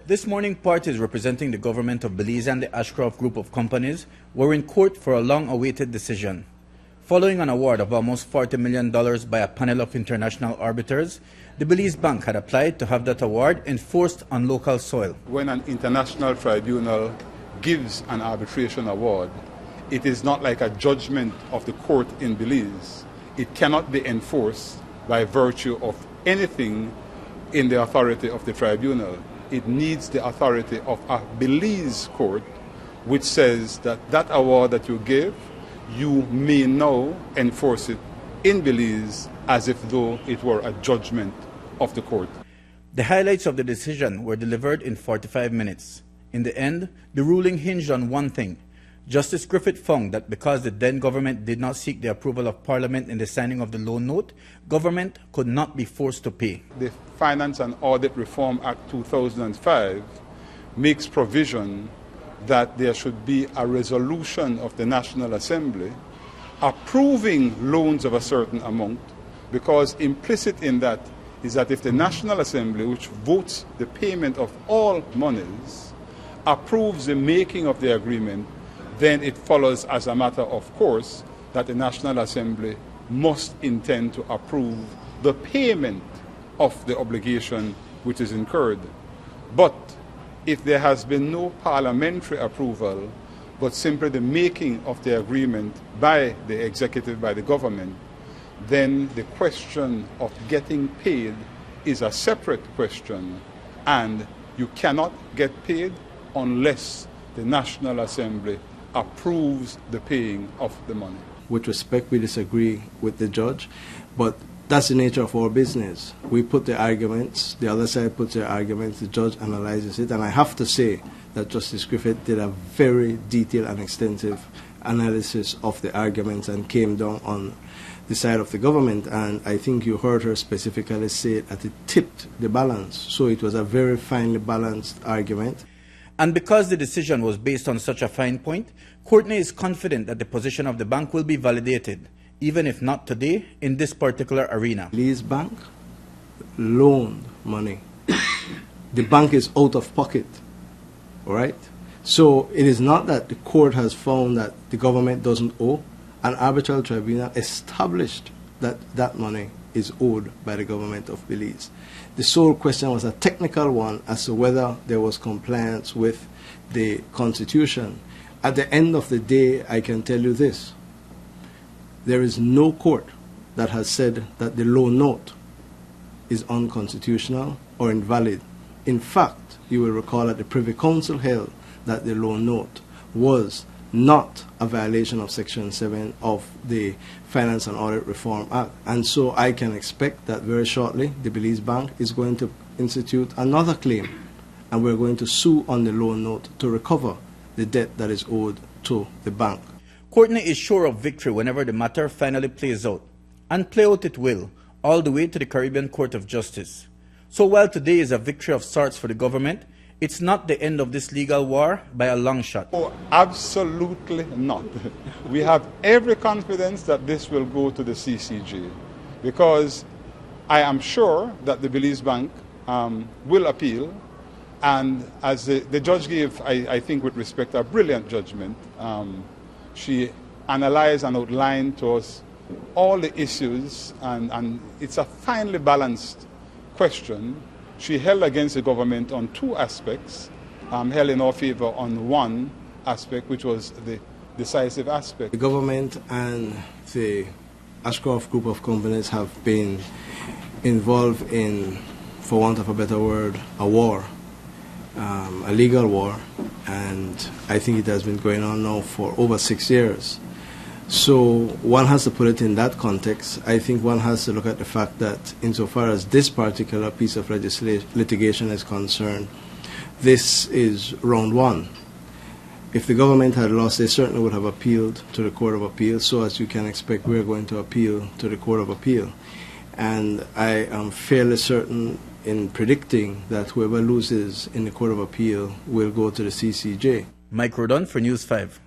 This morning, parties representing the government of Belize and the Ashcroft Group of companies were in court for a long-awaited decision. Following an award of almost $40 million by a panel of international arbiters, the Belize Bank had applied to have that award enforced on local soil. When an international tribunal gives an arbitration award, it is not like a judgment of the court in Belize. It cannot be enforced by virtue of anything in the authority of the tribunal. It needs the authority of a Belize court, which says that that award that you gave, you may now enforce it in Belize as if though it were a judgment of the court. The highlights of the decision were delivered in 45 minutes. In the end, the ruling hinged on one thing. Justice Griffith found that because the then government did not seek the approval of Parliament in the signing of the loan note, government could not be forced to pay. The Finance and Audit Reform Act 2005 makes provision that there should be a resolution of the National Assembly approving loans of a certain amount, because implicit in that is that if the National Assembly, which votes the payment of all monies, approves the making of the agreement, then it follows as a matter of course that the National Assembly must intend to approve the payment of the obligation which is incurred. But if there has been no parliamentary approval, but simply the making of the agreement by the executive, by the government, then the question of getting paid is a separate question, and you cannot get paid unless the National Assembly approves the paying of the money. With respect, we disagree with the judge, but that's the nature of our business. We put the arguments, the other side puts their arguments, the judge analyzes it, and I have to say that Justice Griffith did a very detailed and extensive analysis of the arguments and came down on the side of the government, and I think you heard her specifically say that it tipped the balance. So it was a very finely balanced argument. And because the decision was based on such a fine point, Courtney is confident that the position of the bank will be validated, even if not today, in this particular arena. Belize Bank loaned money. The bank is out of pocket, all right? So it is not that the court has found that the government doesn't owe. An arbitral tribunal established that that money is owed by the government of Belize. The sole question was a technical one as to whether there was compliance with the Constitution. At the end of the day, I can tell you this. There is no court that has said that the loan note is unconstitutional or invalid. In fact, you will recall that the Privy Council held that the loan note was not a violation of Section 7 of the Finance and Audit Reform Act. And so I can expect that very shortly the Belize Bank is going to institute another claim, and we're going to sue on the loan note to recover the debt that is owed to the bank. Courtney is sure of victory whenever the matter finally plays out, and play out it will, all the way to the Caribbean Court of Justice. So while today is a victory of sorts for the government, it's not the end of this legal war by a long shot. Oh, absolutely not. We have every confidence that this will go to the CCJ, because I am sure that the Belize Bank will appeal, and as the judge gave, I think with respect, a brilliant judgment. She analyzed and outlined to us all the issues, and it's a finely balanced question. She held against the government on two aspects, held in our favor on one aspect, which was the decisive aspect. The government and the Ashcroft Group of companies have been involved in, for want of a better word, a war, a legal war, and I think it has been going on now for over 6 years. So one has to put it in that context. I think one has to look at the fact that insofar as this particular piece of litigation is concerned, this is round one. If the government had lost, they certainly would have appealed to the Court of Appeal. So as you can expect, we're going to appeal to the Court of Appeal. And I am fairly certain in predicting that whoever loses in the Court of Appeal will go to the CCJ. Mike Rodon for News 5.